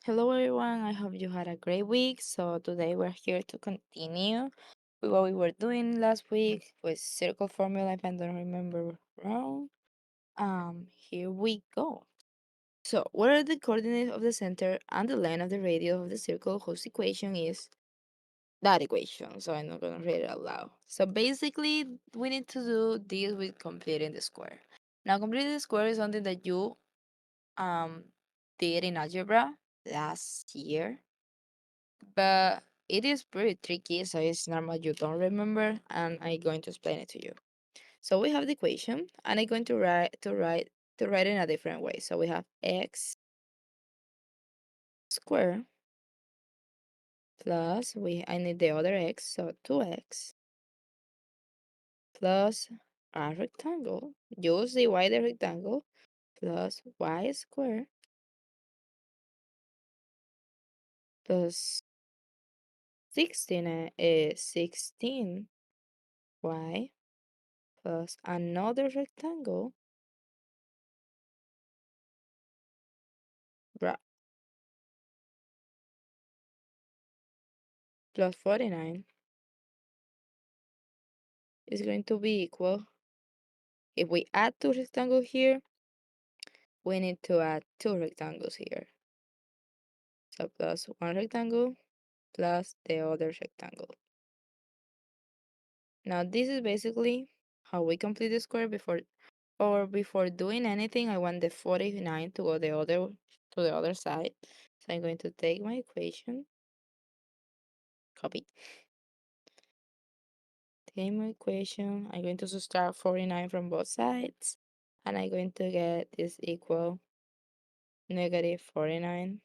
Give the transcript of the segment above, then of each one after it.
Hello everyone, I hope you had a great week. So today we're here to continue with what we were doing last week with circle formula if I don't remember wrong. Here we go. So what are the coordinates of the center and the length of the radius of the circle whose equation is that equation? So I'm not gonna read it out loud. So basically we need to do this with completing the square. Now completing the square is something that you um did in algebra last year, but it is pretty tricky, so it's normal you don't remember, and I'm going to explain it to you. So we have the equation, and I'm going to write it in a different way. So we have x squared plus I need the other x, so 2x plus a rectangle. Use the wider rectangle plus y squared plus 16y plus another rectangle plus 49 is going to be equal. If we add two rectangles here, we need to add two rectangles here. So plus one rectangle plus the other rectangle. Now this is basically how we complete the square before doing anything. I want the 49 to go to the other side. So I'm going to take my equation, copy. Take my equation. I'm going to subtract 49 from both sides, and I'm going to get this equal negative 49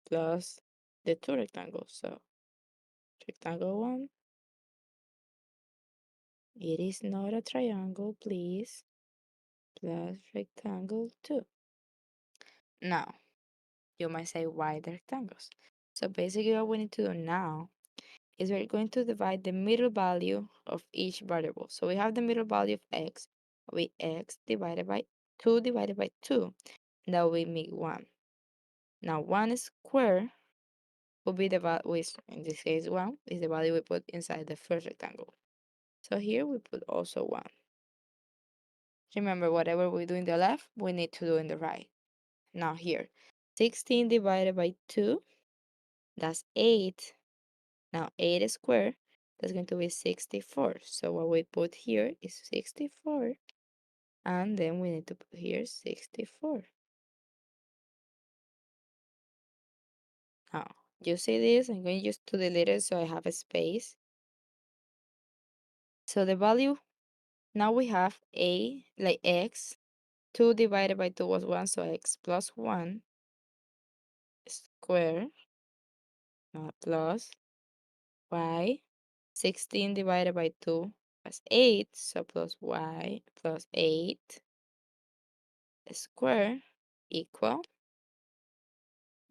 plus the two rectangles. So rectangle 1, it is not a triangle, please, plus rectangle 2. Now, you might say, why the rectangles? So basically what we need to do now is we're going to divide the middle value of each variable. So we have the middle value of x, with x divided by 2 divided by 2. That will make 1. Now 1 squared will be the value, which in this case 1 is the value we put inside the first rectangle. So here we put also 1. Remember, whatever we do in the left, we need to do in the right. Now here, 16 divided by 2, that's 8. Now 8 squared, that's going to be 64. So what we put here is 64. And then we need to put here 64. Now, you see this? I'm going just to delete it so I have a space. So the value, now we have like x. 2 divided by 2 was 1, so x plus 1 squared plus y. 16 divided by 2 was 8, so plus y plus 8 squared equal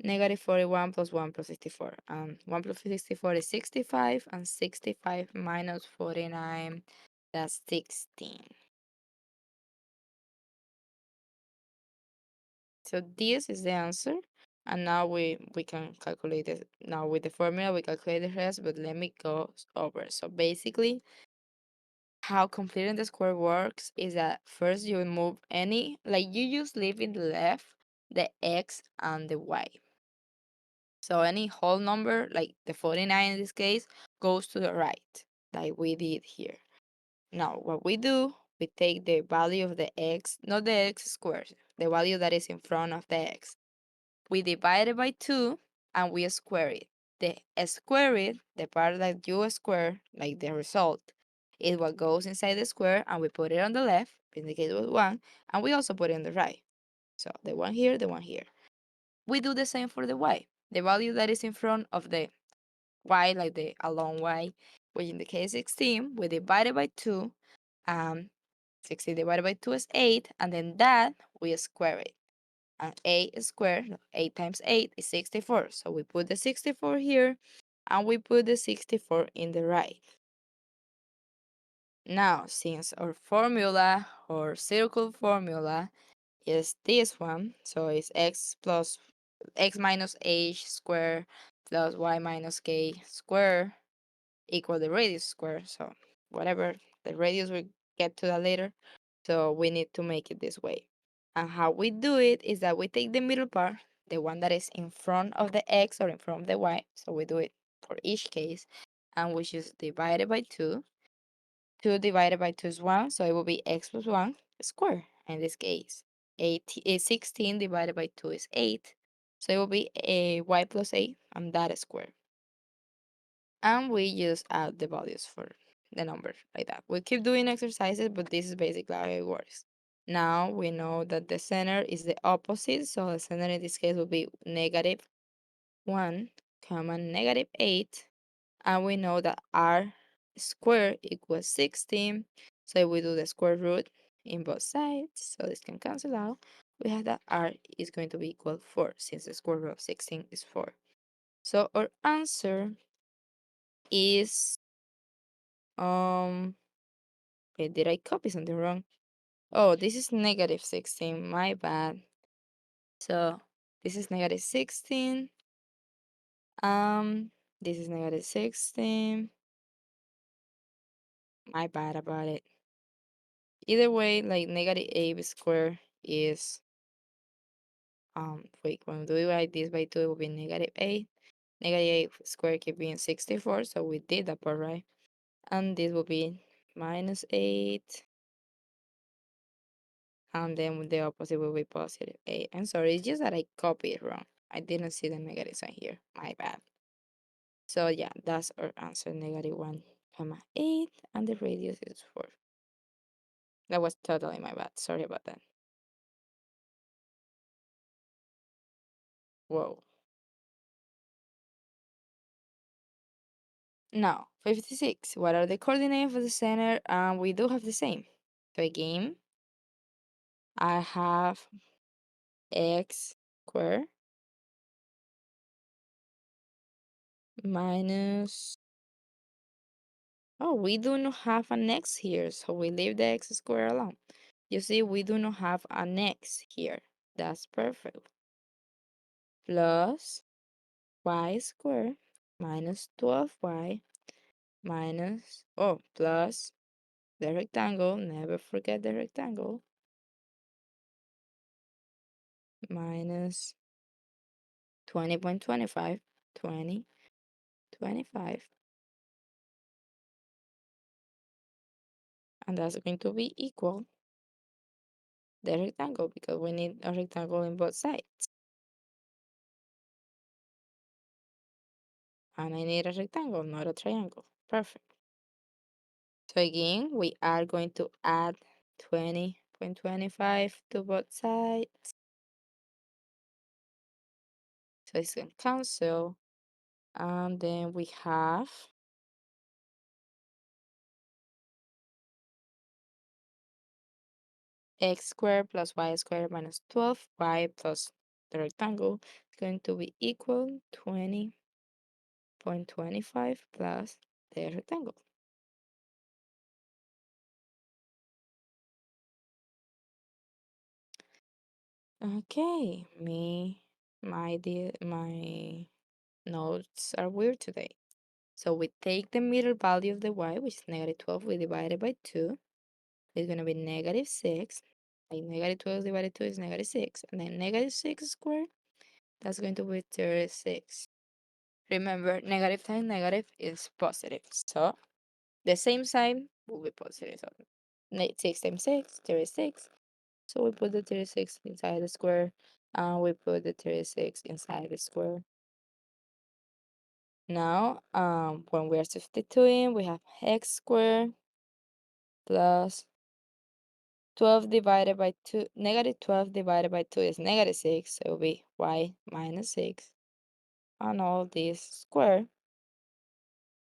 negative 41 plus 1 plus 64. 1 plus 64 is 65, and 65 minus 49, that's 16. So this is the answer. And now we can calculate it. Now with the formula, we calculate the rest, but let me go over. So basically, how completing the square works is that first you remove any, like you just leave in the left the x and the y. So any whole number, like the 49 in this case, goes to the right, like we did here. Now what we do, we take the value of the x, not the x squared, the value that is in front of the x. We divide it by 2 and we square it. The square it, the part that you square, like the result, is what goes inside the square, and we put it on the left, in the case it was 1, and we also put it on the right. So the one here, the one here. We do the same for the y. The value that is in front of the y, like the along y, which in the case 16, we divide it by 2. 16 divided by 2 is 8, and then that we square it. And 8 squared, 8 times 8 is 64. So we put the 64 here, and we put the 64 in the right. Now, since our formula, or circle formula, is this one, so it's x plus x minus h square plus y minus k square equal the radius square. So whatever the radius, we get to that later. So we need to make it this way. And how we do it is that we take the middle part, the one that is in front of the x or in front of the y. So we do it for each case. And we just divide it by 2. 2 divided by 2 is 1. So it will be x plus 1 square in this case. 16 divided by 2 is 8. So it will be a y plus 8 and that is square. And we just add the values for the number like that. We keep doing exercises, but this is basically how it works. Now we know that the center is the opposite, so the center in this case will be negative 1 comma negative 8, and we know that r squared equals 16, so we do the square root in both sides, so this can cancel out. We have that r is going to be equal 4, since the square root of 16 is 4. So our answer is wait, did I copy something wrong? Oh, this is negative 16, my bad. So this is negative 16. Um, this is negative 16. My bad about it. Either way, like negative 8 squared is wait, when we divide this by 2, it will be negative 8. Negative 8 squared keep being 64, so we did that part right. And this will be minus 8. And then the opposite will be positive 8. I'm sorry, it's just that I copied it wrong. I didn't see the negative sign here. My bad. So yeah, that's our answer, negative 1 comma 8, and the radius is 4. That was totally my bad. Sorry about that. Whoa. Now, 56. What are the coordinates for the center? We do have the same. So again, I have x squared minus. Oh, we do not have an x here, so we leave the x squared alone. You see, we do not have an x here. That's perfect. Plus y squared minus 12y minus, oh, plus the rectangle, never forget the rectangle, minus 20.25, 20, 25, and that's going to be equal the rectangle because we need a rectangle in both sides. And I need a rectangle, not a triangle. Perfect. So again, we are going to add 20.25 to both sides. So it's going to cancel. And then we have x squared plus y squared minus 12y plus the rectangle is going to be equal 20.25 plus the rectangle. Okay, my notes are weird today. So we take the middle value of the y, which is negative 12, we divide it by 2. It's going to be negative 6. Like negative 12 divided 2 is negative 6. And then negative 6 squared, that's going to be 36. Remember, negative times negative is positive. So the same sign will be positive. So 6 times 6, 36. So we put the 36 inside the square. And we put the 36 inside the square. Now, when we are substituting, we have x squared plus 12 divided by 2, negative 12 divided by 2 is negative 6, so it will be y minus 6, and all this square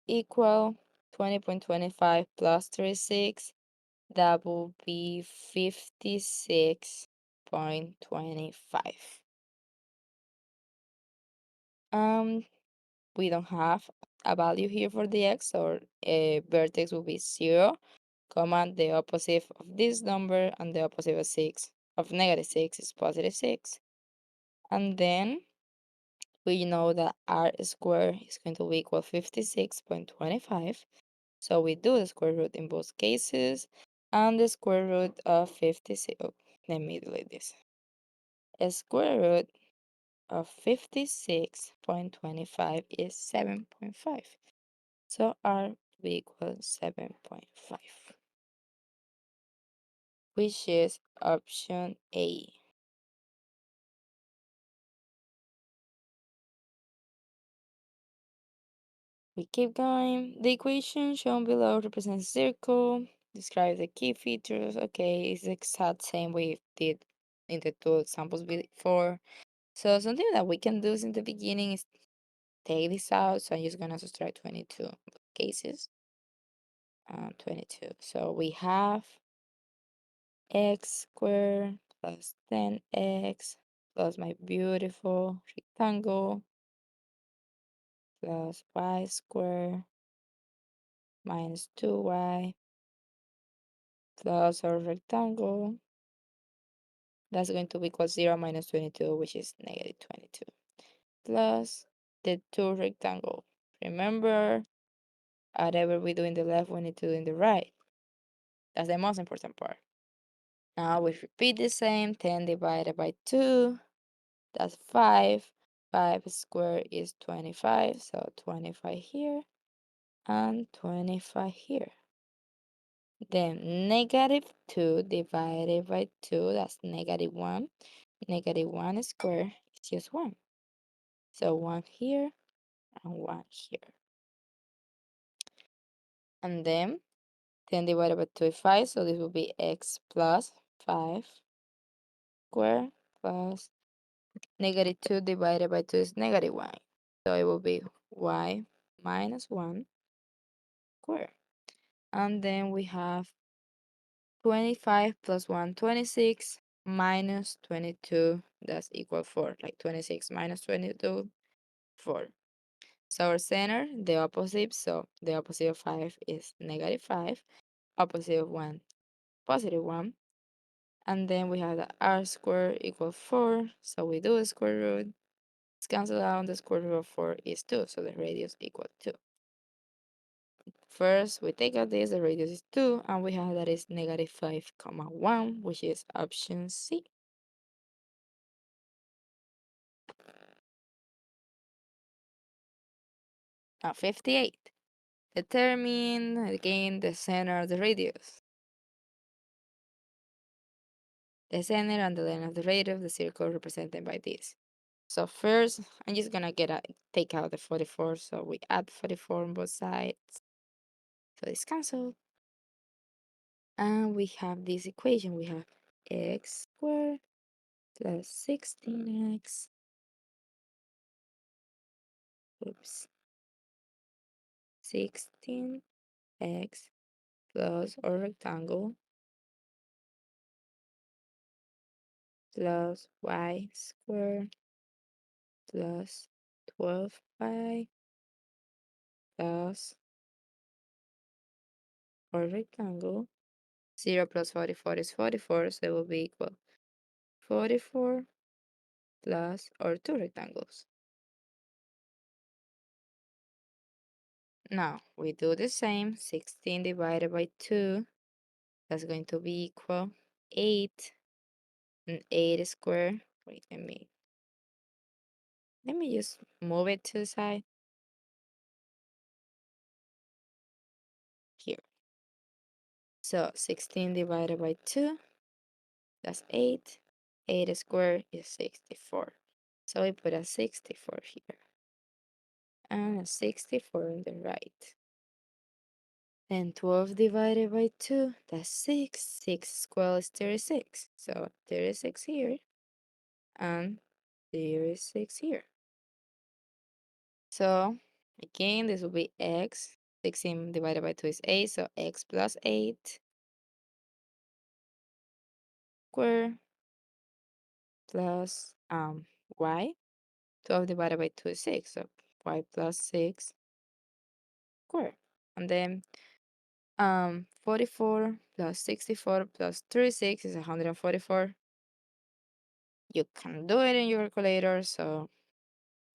equal 20.25 plus 36, that will be 56.25. We don't have a value here for the x, so a vertex will be 0, comma, the opposite of this number and the opposite of negative 6 is positive 6. And then we know that r squared is going to be equal 56.25. So we do the square root in both cases. And the square root of 56, oh, let me delete this. A square root of 56.25 is 7.5. So r will be equal 7.5, which is option A. We keep going. The equation shown below represents a circle. Describe the key features. Okay, it's the exact same we did in the two examples before. So something that we can do in the beginning is take this out. So I'm just gonna subtract 22 cases. 22. So we have x squared plus 10x plus my beautiful rectangle plus y squared minus 2y plus our rectangle. That's going to be equal 0 minus 22, which is negative 22, plus the 2 rectangle. Remember, whatever we do in the left, we need to do in the right. That's the most important part. Now we repeat the same. 10 divided by 2, that's 5. 5 squared is 25, so 25 here and 25 here. Then negative 2 divided by 2, that's negative 1. Negative 1 squared is just 1. So 1 here and 1 here. And then 10 divided by 2 is 5, so this will be x plus 5 squared plus negative 2 divided by 2 is negative 1. So it will be y minus 1 squared. And then we have 25 plus 1, 26, minus 22, that's equal 4. Like 26 minus 22, 4. So our center, the opposite, so the opposite of 5 is negative 5. Opposite of 1, positive 1. And then we have the r squared equal 4. So we do the square root. Let's cancel out. The square root of 4 is 2. So the radius equal 2. First, we take out this. The radius is 2. And we have that is negative 5 comma 1, which is option C. Now 58. Determine, again, the center of the radius. The center and the length of the radius of the circle represented by this. So first, I'm just gonna take out the 44. So we add 44 on both sides. So it's cancelled. And we have this equation. We have x squared plus 16x. Oops. 16x plus our rectangle plus y squared plus 12y plus our rectangle. 0 plus 44 is 44, so it will be equal 44 plus our two rectangles. Now we do the same. 16 divided by 2, that's going to be equal 8. And 8 squared. Wait, let me just move it to the side here. So 16 divided by 2, that's 8. 8 squared is 64. So we put a 64 here and a 64 on the right. Then 12 divided by 2, that's 6. 6 squared is 36. So 36 here and 36 here. So again, this will be x. 16 divided by 2 is 8, so x plus 8 square plus y. 12 divided by 2 is 6, so y plus 6 square. And then 44 plus 64 plus 36 is 144. You can do it in your calculator, so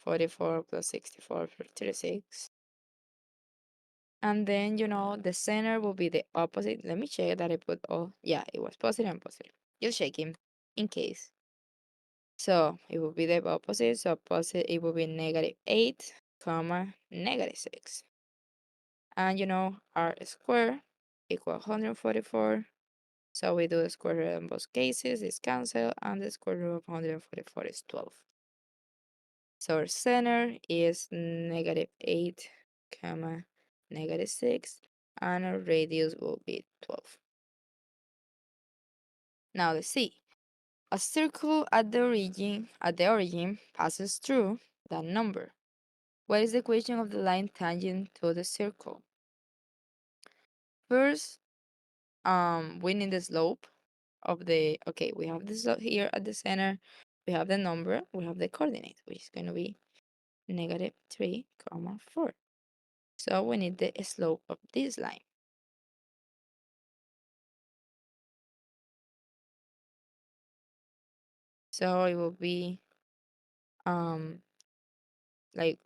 44 plus 64 for 36. And then, the center will be the opposite. Let me check that I put all. Yeah, it was positive and positive. Just checking in case. So it will be the opposite. So positive, it will be -8, comma, -6. And r squared equal 144. So we do the square root in both cases, it's cancelled, and the square root of 144 is 12. So our center is -8, comma, -6, and our radius will be 12. Now let's see. A circle at the origin passes through that number. What is the equation of the line tangent to the circle? First, we need the slope of the, okay, we have this here at the center, we have the number, we have the coordinate, which is going to be -3, comma 4. So we need the slope of this line. So it will be like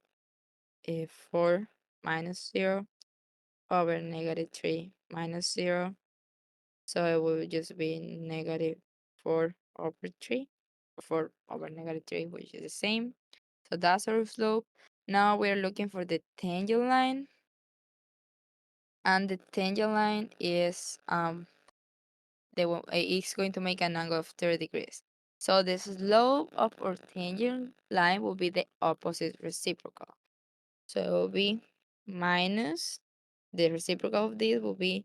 4 minus 0 over -3 minus 0. So it will just be -4 over 3, 4 over -3, which is the same. So that's our slope. Now we're looking for the tangent line. And the tangent line is it's going to make an angle of 30 degrees. So the slope of our tangent line will be the opposite reciprocal. So it will be minus the reciprocal of this will be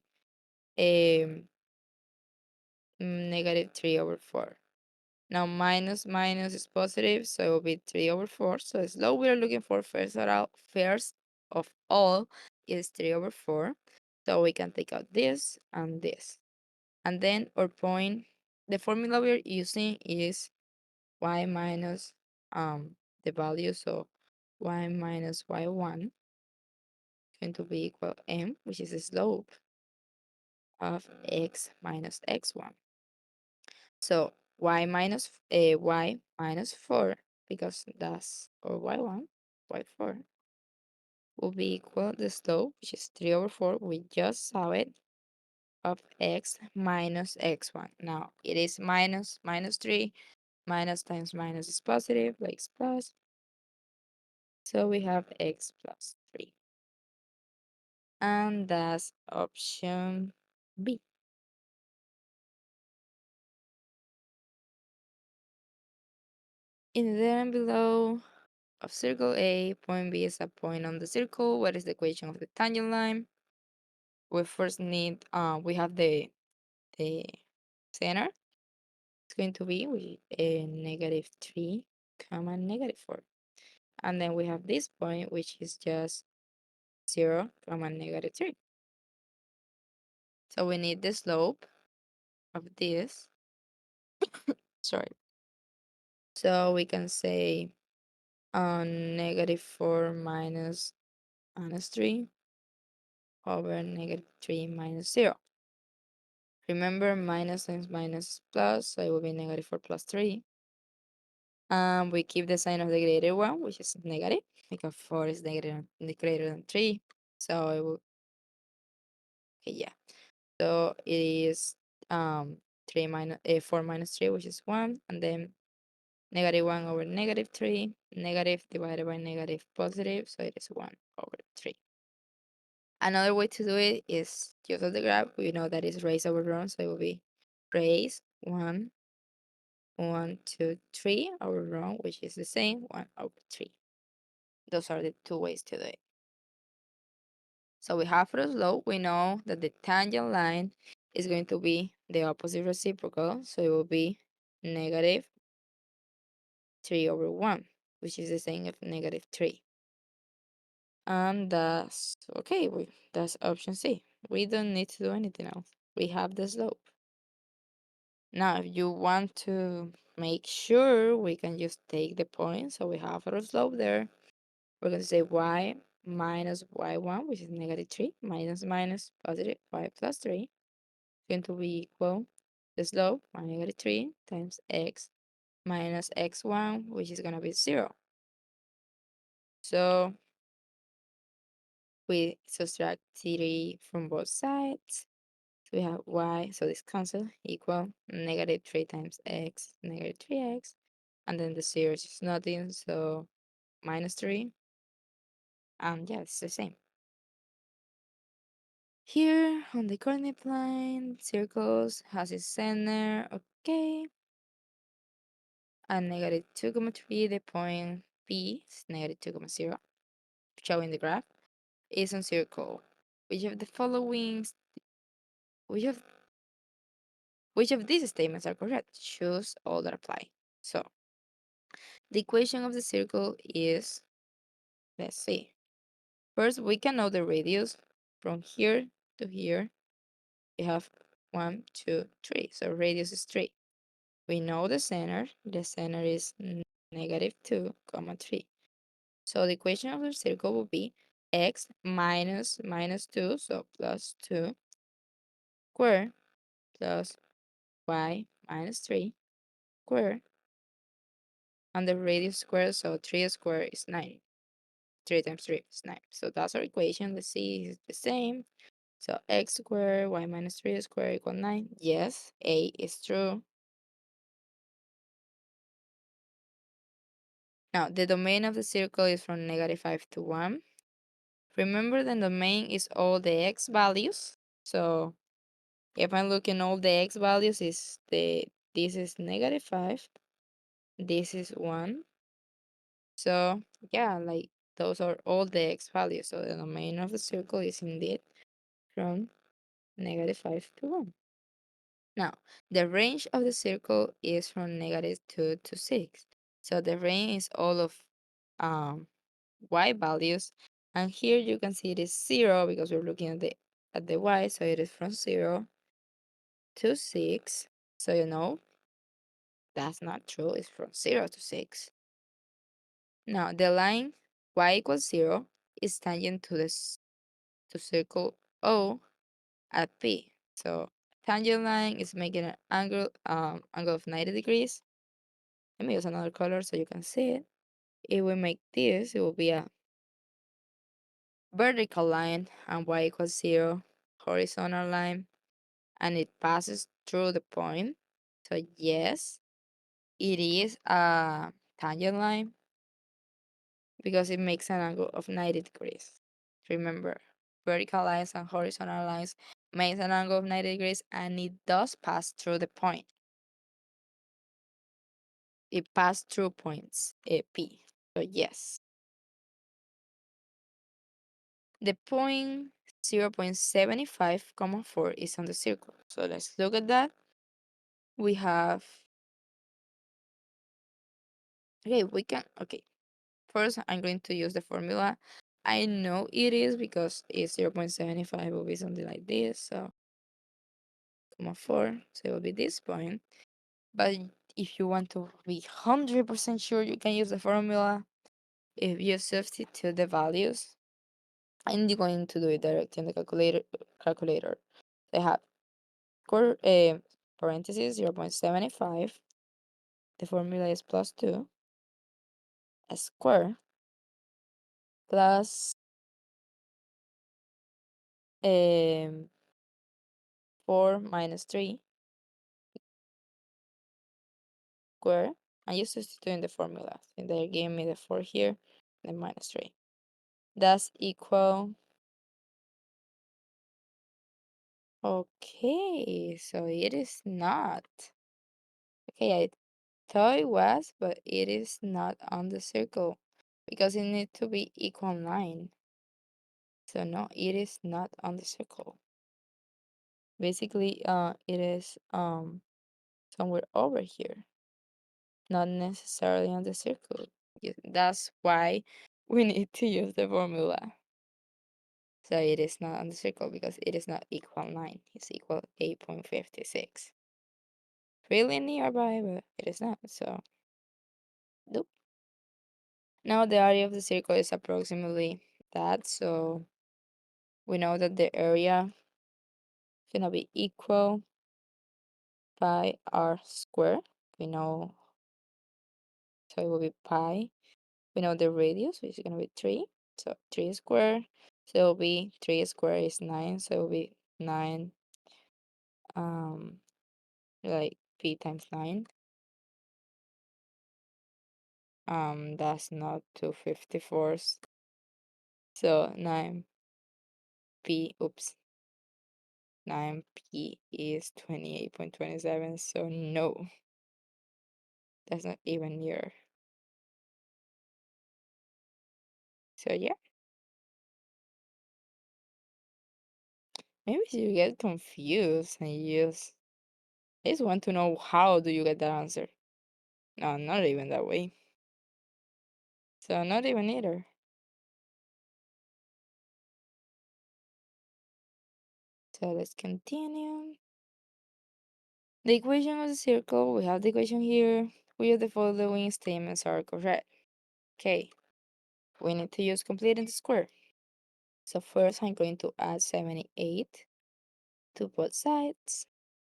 -3/4. Now minus is positive, so it will be 3/4. So the slope we are looking for first of all is 3/4. So we can take out this and this. And then our point, the formula we're using is y minus the value. So y minus y1 going to be equal m, which is the slope of x minus x1. So y minus 4, because that's our y1, y4 will be equal the slope, which is 3/4. We just saw it, of x minus x1. Now it is minus 3. Minus times minus is positive, like x plus. So we have x plus 3. And that's option B. In the diagram below of circle A, point B is a point on the circle. What is the equation of the tangent line? We first need, we have the center. It's going to be a -3, comma -4. And then we have this point, which is just 0, comma -3. So we need the slope of this. Sorry. So we can say -4 minus 3 over -3 minus 0. Remember, minus times minus is plus, so it will be -4 plus 3. We keep the sign of the greater one, which is negative, because 4 is greater than 3. So it will, okay, yeah. So it is 4 minus 3, which is 1, and then -1 over -3, negative divided by negative positive, so it is 1/3. Another way to do it is just on the graph. We know that is raised over run, so it will be raised 1, 1, 2, 3 over run, which is the same, 1/3. Those are the two ways to do it. So we have for the slope, we know that the tangent line is going to be the opposite reciprocal, so it will be -3/1, which is the same as -3. And that's okay. That's option C. We don't need to do anything else. We have the slope. Now, if you want to make sure, we can just take the point. So we have our slope there. We're going to say y minus y1, which is -3, minus positive y plus 3, going to be equal the slope, -3, times x minus x1, which is going to be 0. So we subtract 3 from both sides. So we have y, so this cancel, equal negative 3 times x, negative 3x. And then the zeros is nothing, so minus 3. And yeah, it's the same. Here on the coordinate plane, circles has its center, okay. And negative 2, 3, the point P is negative 2, 0, showing the graph, is on circle. Which of the following, which of which of these statements are correct? Choose all that apply. So the equation of the circle is, let's see. First, we can know the radius from here to here. We have 1, 2, 3. So radius is 3. We know the center. The center is negative 2, 3. So the equation of the circle will be x minus minus 2, so plus 2 square plus y minus 3 square, and the radius square, so 3 square is 9. 3 times 3 is 9. So that's our equation. Let's see, is the same. So x squared, y minus 3 squared equal 9. Yes, A is true. Now, the domain of the circle is from negative 5 to 1. Remember, the domain is all the x values. So if I'm looking all the x values, this is negative 5, this is 1. So yeah, like those are all the x values. So the domain of the circle is indeed from negative 5 to 1. Now, the range of the circle is from negative 2 to 6. So the range is all of um, y values. And here you can see it is 0 because we're looking at the y. So it is from 0 to 6. So you know that's not true. It's from 0 to 6. Now, the line y equals 0 is tangent to to circle O at P. So tangent line is making an angle of 90 degrees. Let me use another color so you can see it. If we make this, it will be a vertical line and y equals 0, horizontal line, and it passes through the point. So yes, it is a tangent line because it makes an angle of 90 degrees. Remember, vertical lines and horizontal lines makes an angle of 90 degrees, and it does pass through the point. It passed through points P. So yes. The point 0.75, 4 is on the circle. So let's look at that. We have, okay. First, I'm going to use the formula. I know it is because it's 0.75 will be something like this. So, 4, so it will be this point. But if you want to be 100% sure, you can use the formula. If you substitute the values, I'm going to do it directly in the calculator. I have parentheses 0.75. The formula is plus 2 a square plus 4 minus 3 square. I'm just substituting the formula. And they gave me the 4 here, and minus 3. That's equal. Okay, so it is not. Okay, I thought it was, but it is not on the circle because it needs to be equal 9. So no, it is not on the circle. Basically, it is somewhere over here, not necessarily on the circle. That's why we need to use the formula. So it is not on the circle because it is not equal 9. It's equal 8.56. Really nearby, but it is not. So, nope. Now the area of the circle is approximately that. So we know that the area is going to be equal pi r squared. We know, so it will be pi. We know the radius, which is going to be 3. So 3 squared. So it'll be 3 squared is 9. So it'll be 9, like p times 9. That's not 254s. So 9p is 28.27. So no, that's not even near. So yeah, maybe you get confused and you just want to know how do you get that answer. No, not even that way. So not even either. So let's continue. The equation of the circle, we have the equation here. Which of the following statements are correct? Okay, we need to use completing the square. So first I'm going to add 78 to both sides.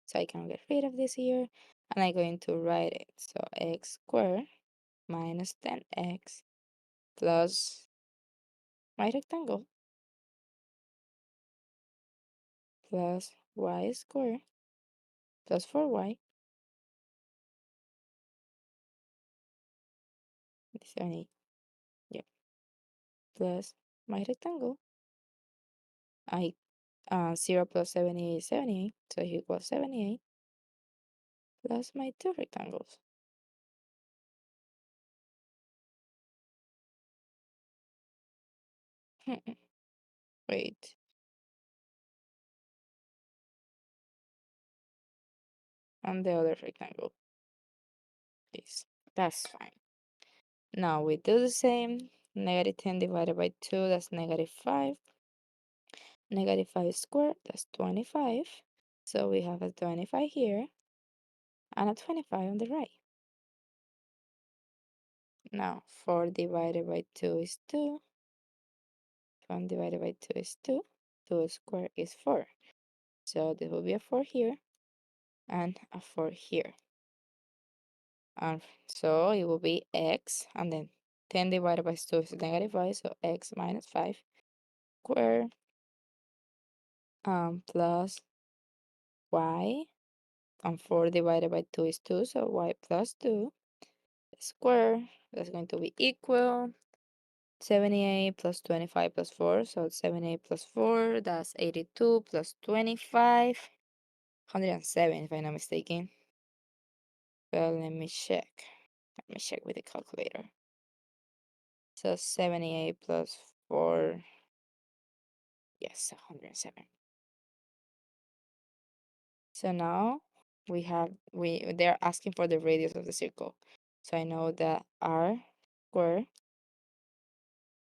So I can get rid of this here. And I'm going to write it. So x squared minus 10x plus my rectangle plus y squared plus 4y, 78, yeah, plus my rectangle. 0 plus 78 is 78, so equals 78 plus my two rectangles. Wait, and the other rectangle, please. That's fine. Now we do the same. Negative 10 divided by 2, that's negative 5. Negative 5 squared, that's 25. So we have a 25 here and a 25 on the right. Now 4 divided by 2 is 2. 1 divided by 2 is 2. 2 squared is 4. So this will be a 4 here and a 4 here. And so it will be x, and then 10 divided by 2 is negative 5, so x minus 5 squared plus y, and 4 divided by 2 is 2, so y plus 2 square. That's going to be equal 78 plus 25 plus 4, so 78 plus 4, that's 82 plus 25, 107 if I'm not mistaken. Well, let me check. Let me check with the calculator. So 78 plus 4, yes, 107. So now they're asking for the radius of the circle. So I know that r squared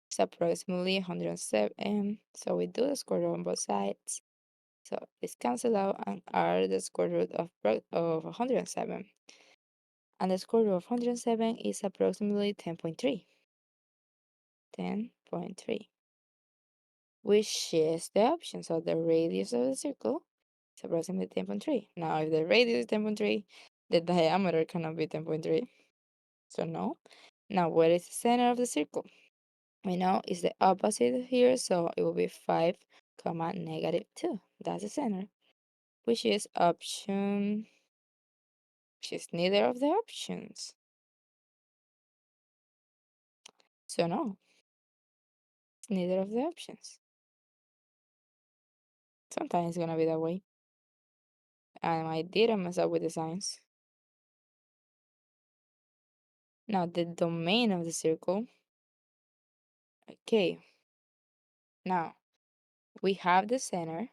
is approximately 107. So we do the square root on both sides. So it's cancelled out, and r the square root of 107. And the square root of 107 is approximately 10.3. 10.3. Which is the option. So the radius of the circle is approximately 10.3. Now, if the radius is 10.3, the diameter cannot be 10.3. So no. Now, where is the center of the circle? We know it's the opposite here, so it will be 5, comma, negative 2. That's the center, which is option, which is neither of the options. So no, it's neither of the options. Sometimes it's gonna be that way. And I didn't mess up with the signs. Now, the domain of the circle. Okay, now we have the center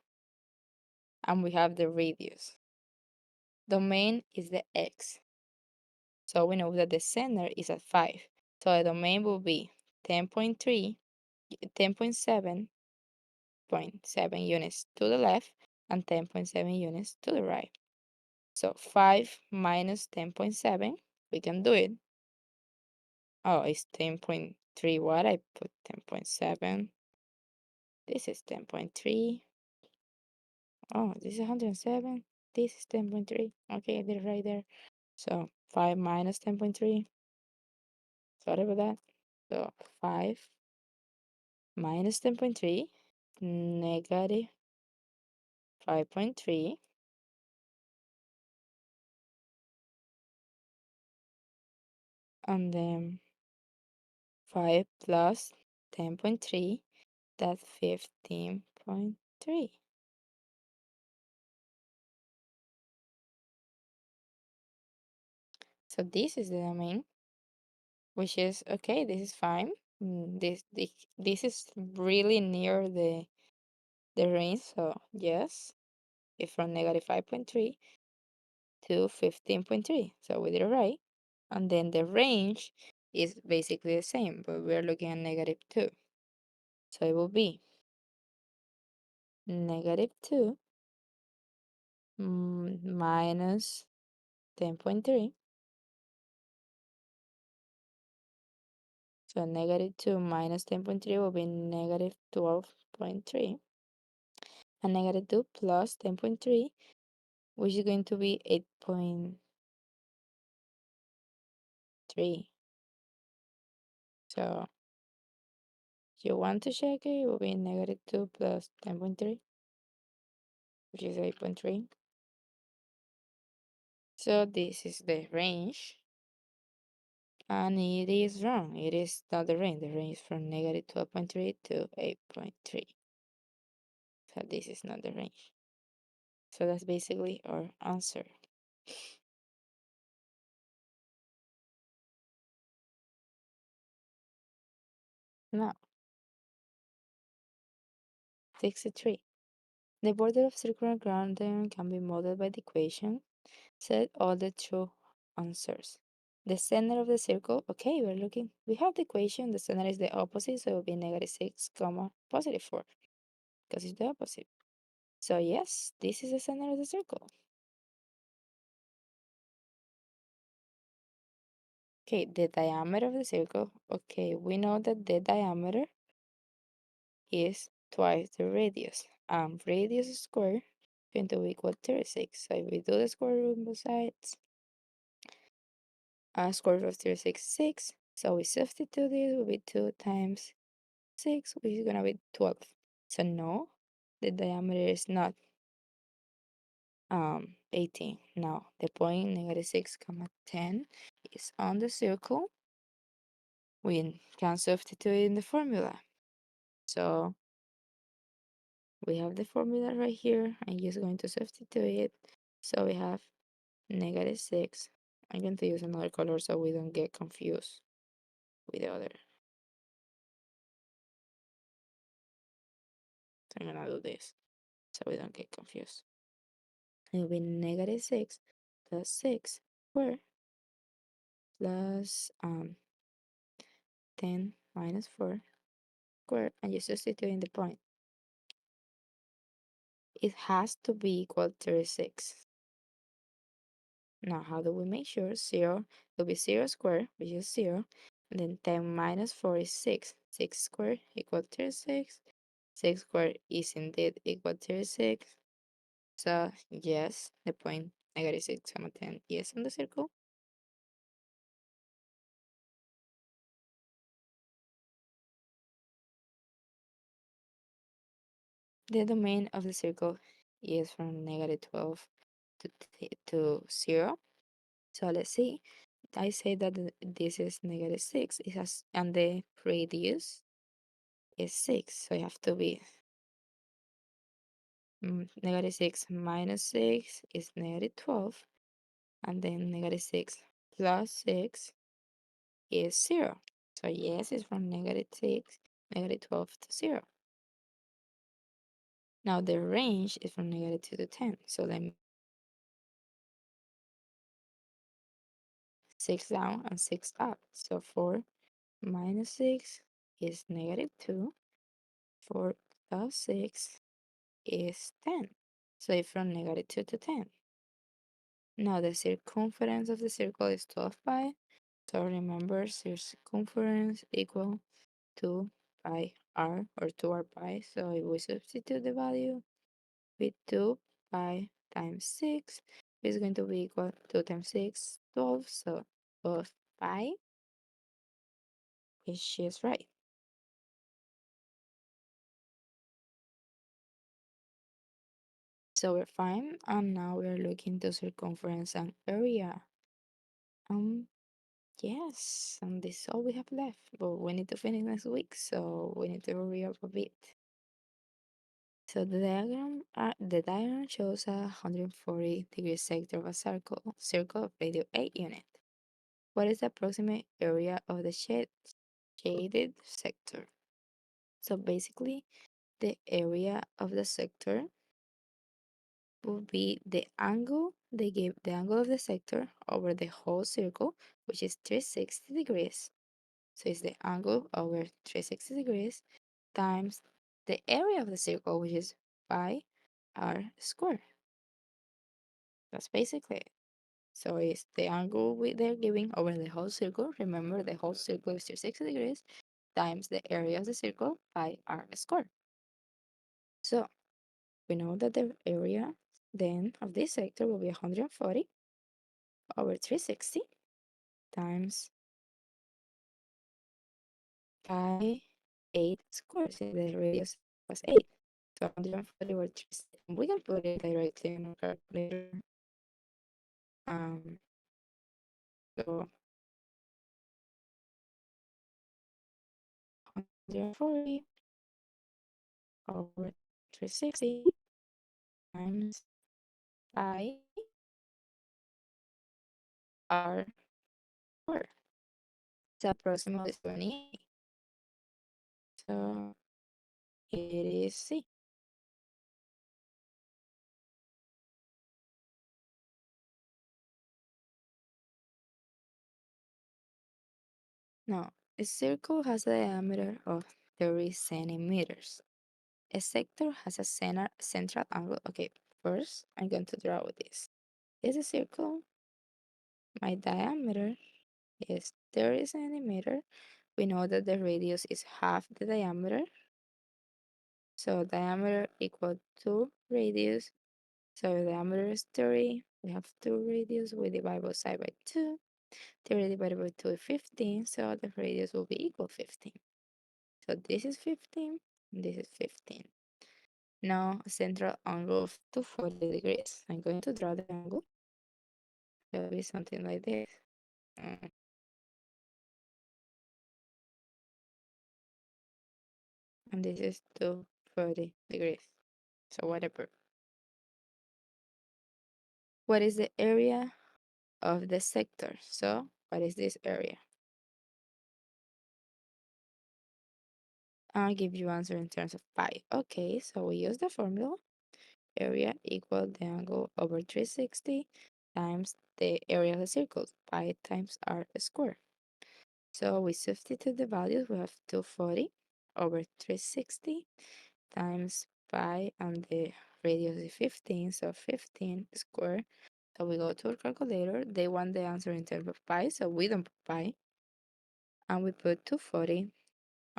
and we have the radius. Domain is the x. So we know that the center is at 5. So the domain will be 10.3, 10.7 units to the left and 10.7 units to the right. So 5 minus 10.7, we can do it. Oh, it's 10.3. What? I put 10.7. This is 10.3. Oh, this is 107. This is 10.3. Okay, I did it right there. So 5 minus 10.3. Sorry about that. So 5 minus 10.3, negative 5.3, and then 5 plus 10.3, that's 15.3. So this is the domain, which is okay, this is fine. This is really near the range, so yes, it's from negative 5.3 to 15.3. So we did it right. And then the range is basically the same, but we're looking at negative 2. So it will be negative 2 minus 10.3. So negative 2 minus 10.3 will be negative 12.3. And negative 2 plus 10.3, which is going to be 8.3. So if you want to check it, it will be negative 2 plus 10.3, which is 8.3. So this is the range. And it is wrong. It is not the range. The range is from negative 12.3 to 8.3. So this is not the range. So that's basically our answer. Now, 63. The border of circular ground diagram can be modeled by the equation. Set all the true answers. The center of the circle, okay, we have the equation, the center is the opposite, so it will be negative 6, comma, positive 4, because it's the opposite. So yes, this is the center of the circle. Okay, the diameter of the circle, okay, we know that the diameter is twice the radius. Radius squared is going to equal 36. So if we do the square root on both sides, square root of 36 is 6. So we substitute this will be 2 times 6, which is going to be 12. So no, the diameter is not 18. Now the point negative 6 comma 10 is on the circle. We can substitute it in the formula. So we have the formula right here. I'm just going to substitute it. So we have negative 6. I'm going to use another color so we don't get confused with the other. So I'm going to do this so we don't get confused. It will be negative 6 plus 6 squared plus 10 minus 4 squared, and you substitute in the point. It has to be equal to 36. Now, how do we make sure? 0 will be 0 squared, which is 0. And then 10 minus 4 is 6. 6 squared equal to 36. 6 squared is indeed equal to 36. So, yes, the point negative 6, comma 10 is on the circle. The domain of the circle is from negative 12 to 0. So, let's see. I say that this is negative 6, it has, and the radius is 6. So, you have to be negative 6 minus 6 is negative 12. And then negative 6 plus 6 is 0. So, yes, it's from negative 6, negative 12 to 0. Now, the range is from negative 2 to 10. So, let me 6 down and 6 up. So, 4 minus 6 is negative 2. 4 plus 6 is 10. So, it's from negative 2 to 10. Now, the circumference of the circle is 12 pi. So, remember, circumference equal 2 pi r or 2r pi. So if we substitute the value with 2 pi times 6, it's going to be equal 2 times 6, 12. So 12 pi which is right. So we're fine, and now we're looking to circumference and area. Um, yes, and this is all we have left, but we need to finish next week, so we need to hurry up a bit. So the diagram shows a 140-degree sector of a circle of radius 8 unit. What is the approximate area of the shaded sector? So basically, the area of the sector would be the angle they give the angle of the sector over the whole circle, which is 360 degrees. So it's the angle over 360 degrees times the area of the circle, which is pi r squared. That's basically it. So it's the angle they're giving over the whole circle. Remember, the whole circle is 360 degrees times the area of the circle, pi r squared. So we know that the area then of this sector will be 140 over 360 times pi 8 squared, since the radius was 8. So 140 over 360. We can put it directly in our calculator. Um, so 140 over 360 times pi r squared. It's approximately 28. So it is C. Now, a circle has a diameter of 30 centimeters. A sector has a central angle. Okay, first I'm going to draw with this. This is a circle. My diameter is 30 centimeter. We know that the radius is half the diameter. So diameter equal to radius. So the diameter is 30. We have two radius. We divide both side by 2. 30 divided by 2 is 15. So the radius will be equal 15. So this is 15. And this is 15. Now a central angle of 240 degrees. I'm going to draw the angle. It will be something like this. Mm, And this is 240 degrees. So whatever. What is the area of the sector? So what is this area? I'll give you answer in terms of pi. Okay, so we use the formula. Area equal the angle over 360 times the area of the circle, pi times r squared. So we substitute the values. We have 240 over 360 times pi, and the radius is 15, so 15 squared. So we go to our calculator. They want the answer in terms of pi, so we don't put pi. And we put 240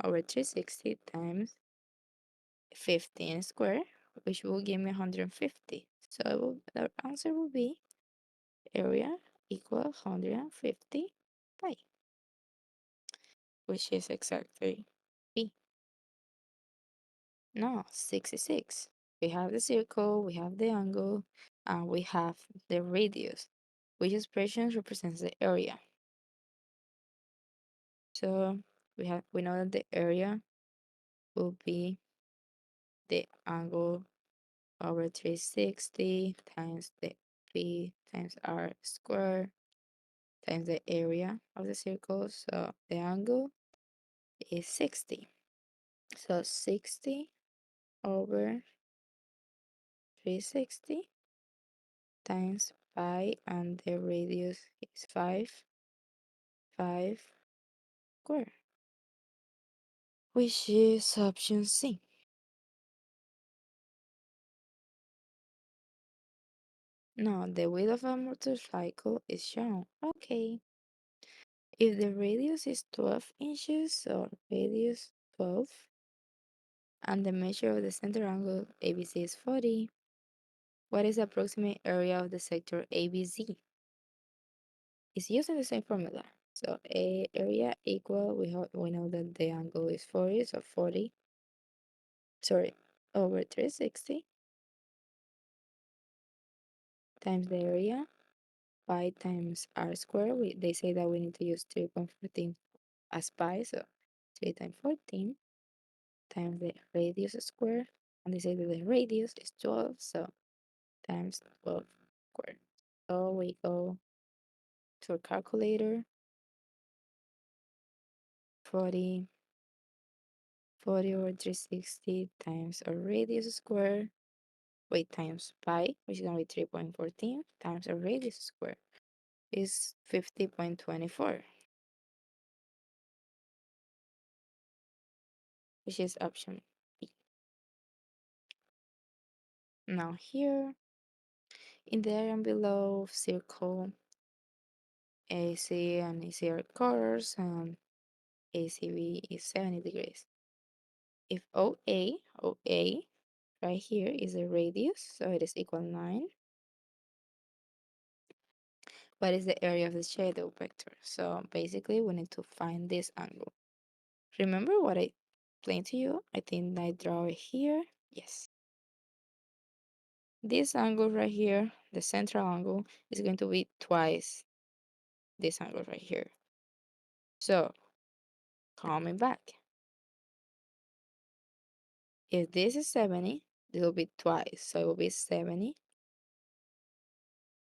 over 360 times 15 squared, which will give me 150. So the answer will be area equal 150 pi, which is exactly B. No, 66. We have the circle, we have the angle, and we have the radius, which expression represents the area. So we know that the area will be the angle over 360 times the p times r squared times the area of the circle. So the angle is 60. So 60 over 360 times pi, and the radius is 5 square, which is option C. Now the width of a motorcycle is shown. Okay. If the radius is 12 inches, so radius 12, and the measure of the center angle ABC is 40, what is the approximate area of the sector ABC? It's using the same formula. So a area equal, we know that the angle is 40, so 40, sorry, over 360 times the area, pi times r squared. They say that we need to use 3.14 as pi, so 3 times 14 times the radius square, and they say that the radius is 12, so times 12 squared. So we go to a calculator, 40 over 360 times a radius square, wait, times pi, which is going to be 3.14, times a radius square is 50.24, which is option B. Now here, in the area below, circle AC and AC are curves, and ACB is 70 degrees. If OA right here is the radius, so it is equal 9. What is the area of the shadow vector? So basically, we need to find this angle. Remember what I explained to you? I think I draw it here. Yes. This angle right here, the central angle, is going to be twice this angle right here. So, coming back, if this is 70, this will be twice. So it will be 70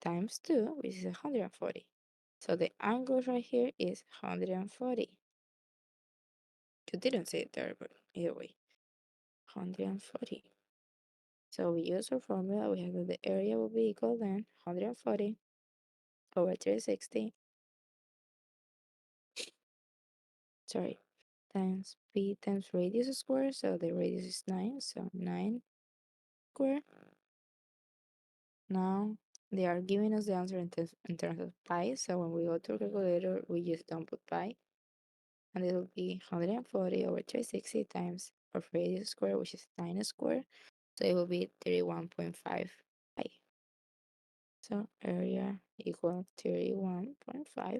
times 2, which is 140. So the angle right here is 140. You didn't say it there, but either way, 140. So we use our formula. We have that the area will be equal then 140 over 360, sorry, times p times radius square. So the radius is 9, so 9 square. Now they are giving us the answer in terms of pi. So when we go to a calculator, we just don't put pi. And it will be 140 over 360 times of radius square, which is 9 square. So it will be 31.5 pi. So area equal 31.5 pi,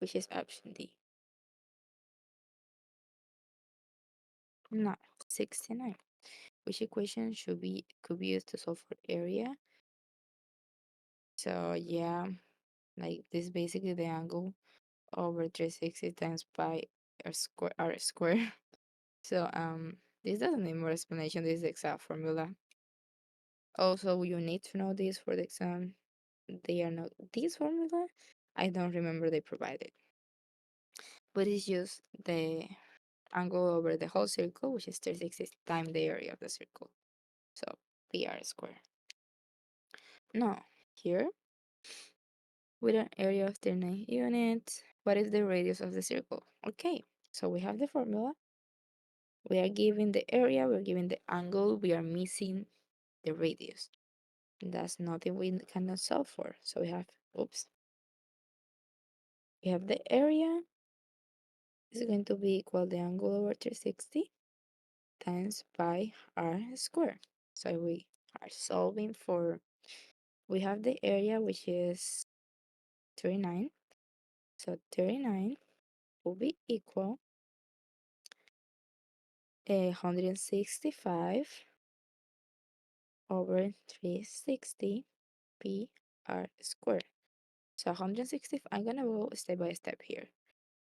which is option D. Now, 69. Which equation could be used to solve for area? So yeah, like this is basically the angle over 360 times pi r square. So this doesn't need more explanation. This is the exact formula. Also, you need to know this for the exam. They are not this formula. I don't remember they provided, but it's just the angle over the whole circle, which is 360 times the area of the circle. So PR square. Now, here, with an area of 39 units, what is the radius of the circle? Okay, so we have the formula. We are given the area, we're given the angle, we are missing the radius. That's nothing we cannot solve for. So we have, oops, we have the area is going to be equal the angle over 360 times pi r square. So we are solving for, we have the area which is 39. So 39 will be equal 165 over 360 pi r squared. So 160, I'm gonna go step by step here.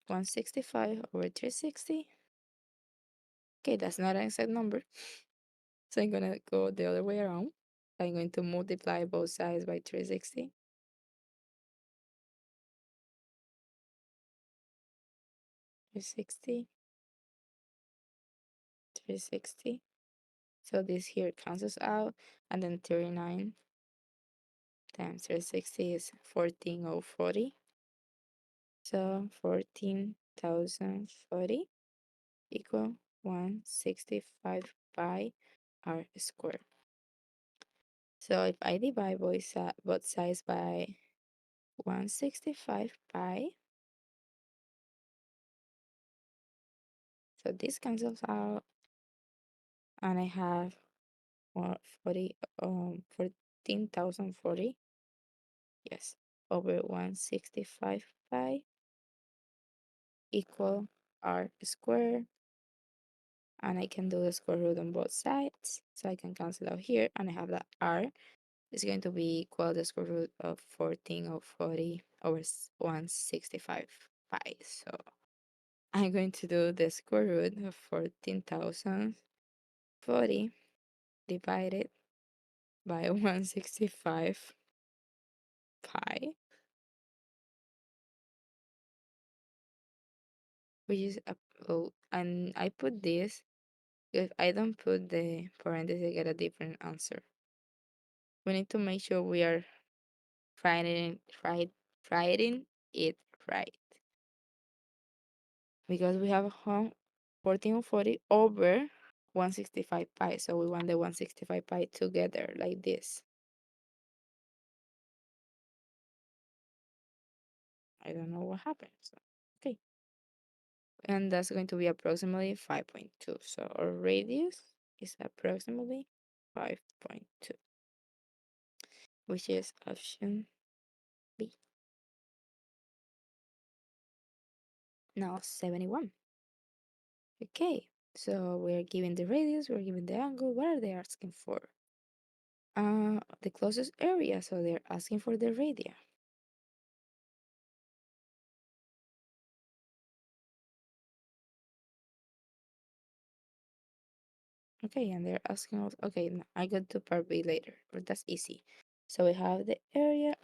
165 over 360. Okay, that's not an exact number. So I'm gonna go the other way around. I'm going to multiply both sides by 360. 360, 360. So this here cancels out, and then 39 times 360 is 14,040. So 14,040 equal 165 pi r squared. So if I divide both sides by 165 pi, so this cancels out, and I have 14,040. Yes. over 165 pi equal r squared. And I can do the square root on both sides. So I can cancel out here, and I have that r is going to be equal to the square root of 14 or 40 over 165 pi. So I'm going to do the square root of 14,040 divided by 165 pi, which is a, oh, and I put this. If I don't put the parentheses, I get a different answer. We need to make sure we are writing it right, because we have 1440 over 165 pi, so we want the 165 pi together like this. I don't know what happened. So, okay, and that's going to be approximately 5.2. So our radius is approximately 5.2, which is option B. Now 71. Okay, so we're given the radius, we're given the angle. What are they asking for? The closest area, so they're asking for the radius. Okay, and they're asking us, okay, I got to part B later, but that's easy. So we have the area,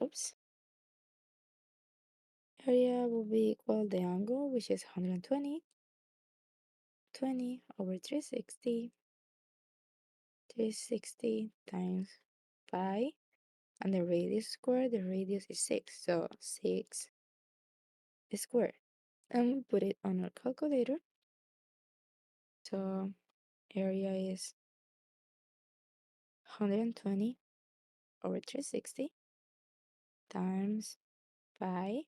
area will be equal the angle, which is 120, 20 over 360, 360 times pi, and the radius squared, the radius is 6, so 6 squared. And we put it on our calculator, so area is 120 over 360 times pi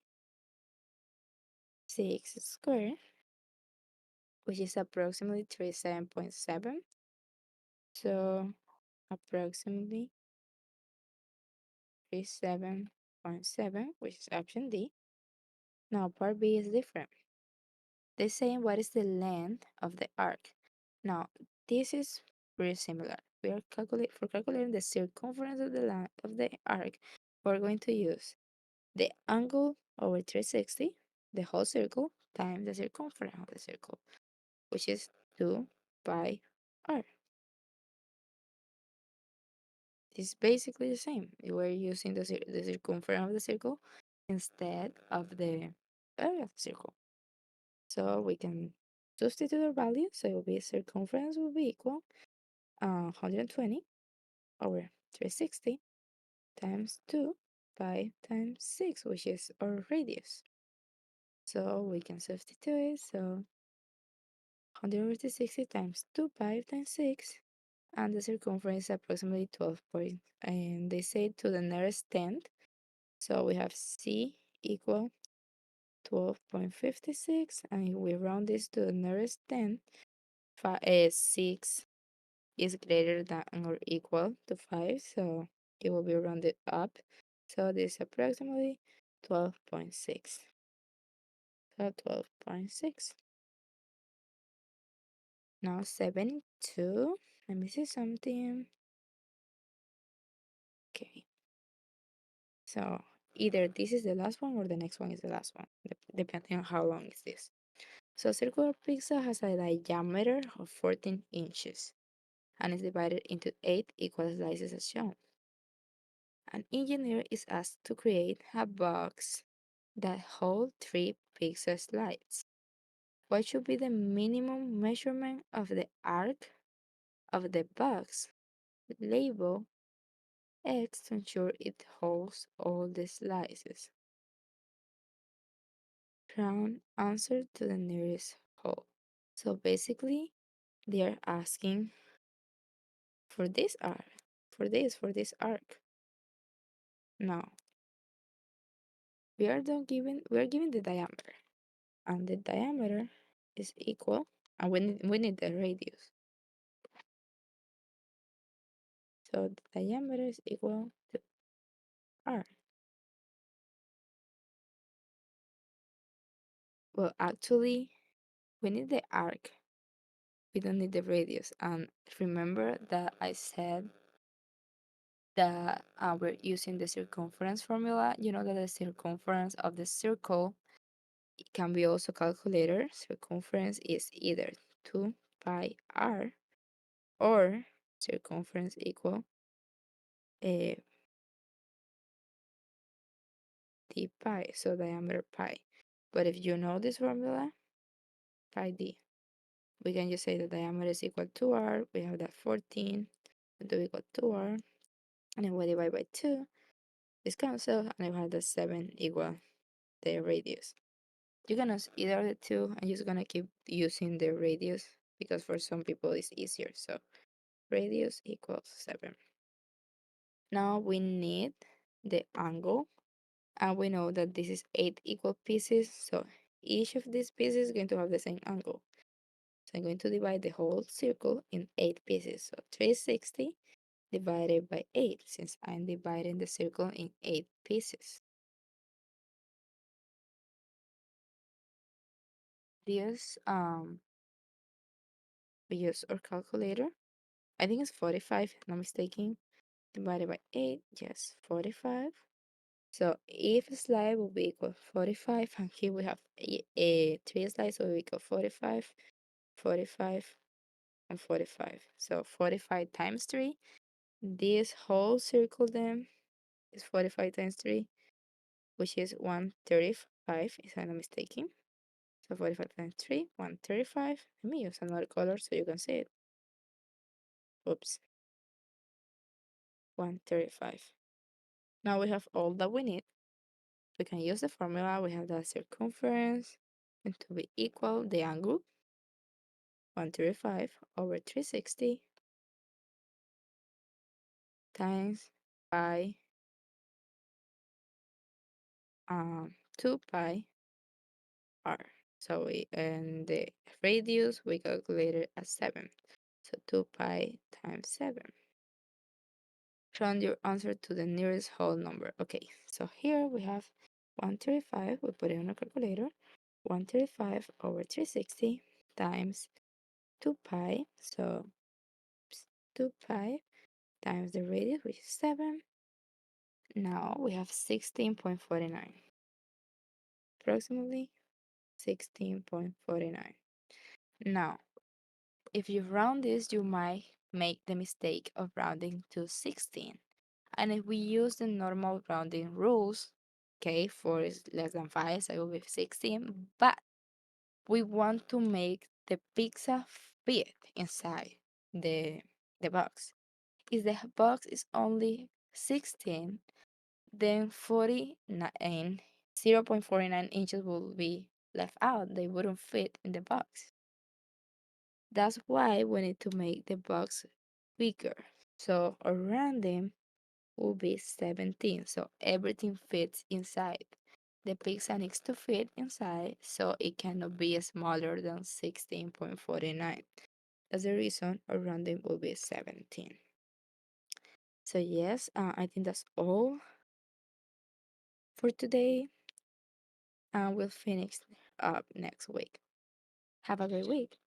6 squared, which is approximately 37.7. So approximately 37.7, which is option D. Now part B is different. They're saying what is the length of the arc. Now this is very similar. We are calculating the circumference of the line of the arc. We're going to use the angle over 360, the whole circle, times the circumference of the circle, which is 2 pi r. It's basically the same. We're using the circumference of the circle instead of the area of the circle. So we can substitute our value. So it will be circumference will be equal 120 over 360 times 2 pi times 6, which is our radius. So we can substitute it. So 100 over 360 times 2 pi times 6, and the circumference is approximately 12 point, and they say to the nearest tenth. So we have C equal 12.56, and if we round this to the nearest 10, 6 is greater than or equal to 5, so it will be rounded up. So this is approximately 12.6. So 12.6. Now 72. Let me see something. Okay. So either this is the last one or the next one is the last one, depending on how long is this. So a circular pizza has a diameter of 14 inches and is divided into 8 equal slices as shown. An engineer is asked to create a box that holds 3 pizza slices. What should be the minimum measurement of the arc of the box? Label X to ensure it holds all the slices. Round answer to the nearest hole. So basically, they are asking for this arc, for this arc. Now, we are given the diameter, and the diameter is equal, and we need the radius. So the diameter is equal to r. Well, actually, we need the arc. We don't need the radius. And remember that I said that we're using the circumference formula. You know that the circumference of the circle can be also calculated. Circumference is either 2 pi r or circumference equal a d pi, so diameter pi. But if you know this formula, pi d, we can just say the diameter is equal to r. We have that 14, and do equal to r, and then we divide by 2. This cancel, and we have the 7 equal the radius. You can use either of the two. I'm just gonna keep using the radius because for some people it's easier. So radius equals 7. Now we need the angle, and we know that this is 8 equal pieces, so each of these pieces is going to have the same angle. So I'm going to divide the whole circle in 8 pieces. So 360 divided by 8, since I'm dividing the circle in 8 pieces. This we use our calculator. I think it's 45, if not mistaken. Divided by 8, yes, 45. So if a slide will be equal 45, and here we have a 3 slides, so we equal 45, 45, and 45. So 45 times 3. This whole circle then is 45 times 3, which is 135, if I'm not mistaken. So 45 times 3, 135. Let me use another color so you can see it. Oops, 135. Now we have all that we need. We can use the formula. We have the circumference and to be equal the angle 135 over 360 times pi 2 pi r. So we and the radius we calculated as 7. So 2 pi times 7. Round your answer to the nearest whole number. Okay, so here we have 135. We put it on a calculator. 135 over 360 times 2 pi. So 2 pi times the radius, which is 7. Now we have 16.49. Approximately 16.49. Now, if you round this, you might make the mistake of rounding to 16. And if we use the normal rounding rules, okay, 4 is less than 5, so it will be 16. But we want to make the pizza fit inside the box. If the box is only 16, then 49, 0.49 inches will be left out. They wouldn't fit in the box. That's why we need to make the box bigger. So our random will be 17. So everything fits inside. The pizza needs to fit inside, so it cannot be smaller than 16.49. That's the reason our random will be 17. So yes, I think that's all for today, and we'll finish up next week. Have a great week.